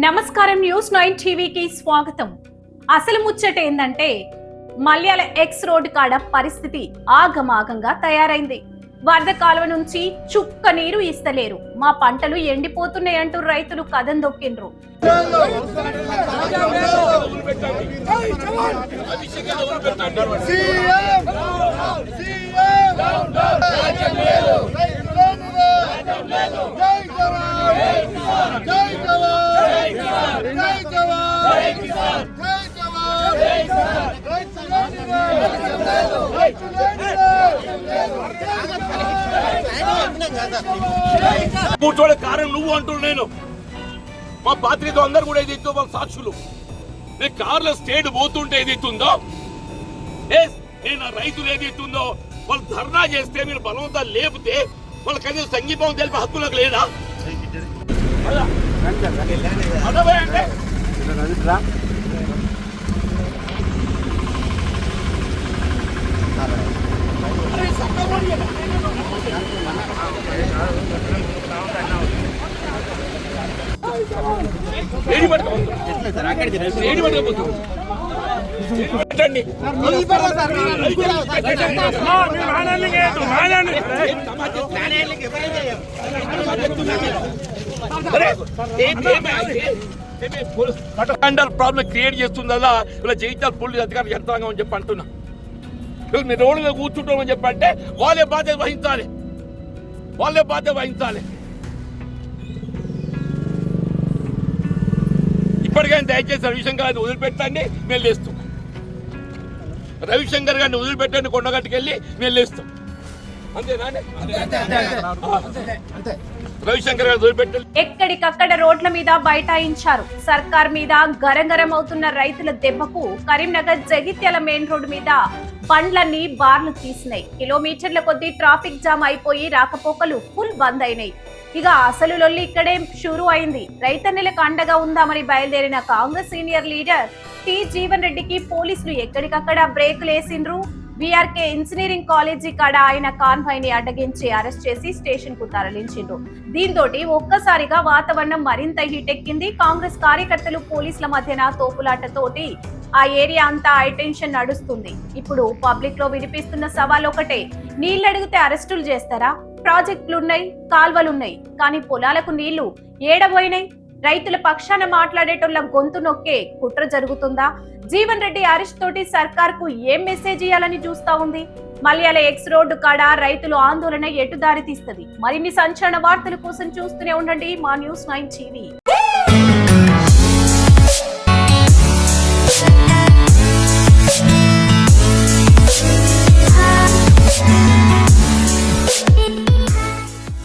నమస్కారం న్యూస్ 9 టీవీకి స్వాగతం. అసలు ముచ్చట ఏందంటే మల్యాల ఎక్స్ రోడ్ కాడ పరిస్థితి ఆగమాగంగా తయారైంది. వరద కాలువ నుంచి చుక్క నీరు ఇస్తలేరు, మా పంటలు ఎండిపోతున్నాయంటూ రైతులు కదం దొక్కిండ్రు. కూర్చోడే కారణం నువ్వు అంటున్నా. నేను మా పాత్రితో అందరు కూడా ఏదైతే వాళ్ళ సాక్షులు, నేను కార్లో స్టేట్ పోతుంటే ఏదైతుందో నేను రైతులు ఏదైతుందో వాళ్ళు ధర్నా చేస్తే మీరు బలవంతాలు లేపితే వాళ్ళకి అదే సంఘీభావం తెలిపే హక్కు నాకు లేదా? అంటే ప్రాబ్లం క్రియేట్ చేస్తుందా ఇలా జగిత్యాల పోలీసు అధికారులు యంత్రాంగం అని చెప్పి అంటున్నా. మీరు రోడ్డు మీద కూర్చుంటామని చెప్పంటే వాళ్ళే బాధ్యత వహించాలి. ఇప్పటికైనా దయచేసి రవిశంకర్ గారిని వదిలిపెట్టండి, మేము లేస్తాం. రవిశంకర్ గారిని వదిలిపెట్టండి, కొండగట్టుకెళ్ళి మేము లేస్తాం. అంతేనా? రవిశంకర్ గారిని వదిలిపెట్టండి. ఎక్కడికక్కడ రోడ్ల మీద బైఠాయించారు. సర్కార్ మీద గరంగరం అవుతున్న రైతుల దెబ్బకు కరీంనగర్ జగిత్యాల మెయిన్ రోడ్డు మీద బండ్లన్నీ బార్లు తీసినాయి. కిలోమీటర్ల కొద్దీ ట్రాఫిక్ జామ్ అయిపోయి రాకపోకలు ఫుల్ బంద్ అయినాయి. ఇక అసలు లొల్లి ఇక్కడే షురూ అయింది. రైతన్నలకు అండగా ఉందామని బయలుదేరిన Congress senior leader T Jeevan రెడ్డికి పోలీసులు ఎక్కడికక్కడ బ్రేకులు వేసిండ్రు. బీఆర్కే ఇంజనీరింగ్ కాలేజీ కాడ ఆయన కాన్వాయ్ ని అడ్డగించి అరెస్ట్ చేసి స్టేషన్ కు తరలించిండ్రు. దీంతో ఒక్కసారిగా వాతావరణం మరింత హీటెక్కింది. కాంగ్రెస్ కార్యకర్తలు పోలీసుల మధ్యన తోపులాటతోటి ఆ ఏరియా అంతా హైటెన్షన్ నడుస్తుంది. ఇప్పుడు పబ్లిక్ లో వినిపిస్తున్న సవాల్ ఒకటే, నీళ్లడిగితే అరెస్టులు చేస్తారా? ప్రాజెక్టులున్నాయి, కాల్వలున్నాయి, కానీ పొలాలకు నీళ్లు ఏడబోయినాయి. రైతుల పక్షాన మాట్లాడేటోళ్ళ గొంతు నొక్కే కుట్ర జరుగుతుందా? జీవన్ రెడ్డి అరెస్ట్ తోటి సర్కార్ కు ఏం మెసేజ్ ఇవ్వాలని చూస్తా ఉంది? మల్యాల ఎక్స్ రోడ్డు కాడ రైతులు ఆందోళన ఎటు దారి తీస్తుంది? మరిన్ని సంచలన వార్తల కోసం చూస్తూనే ఉండండి మా న్యూస్ 9 టీవీ.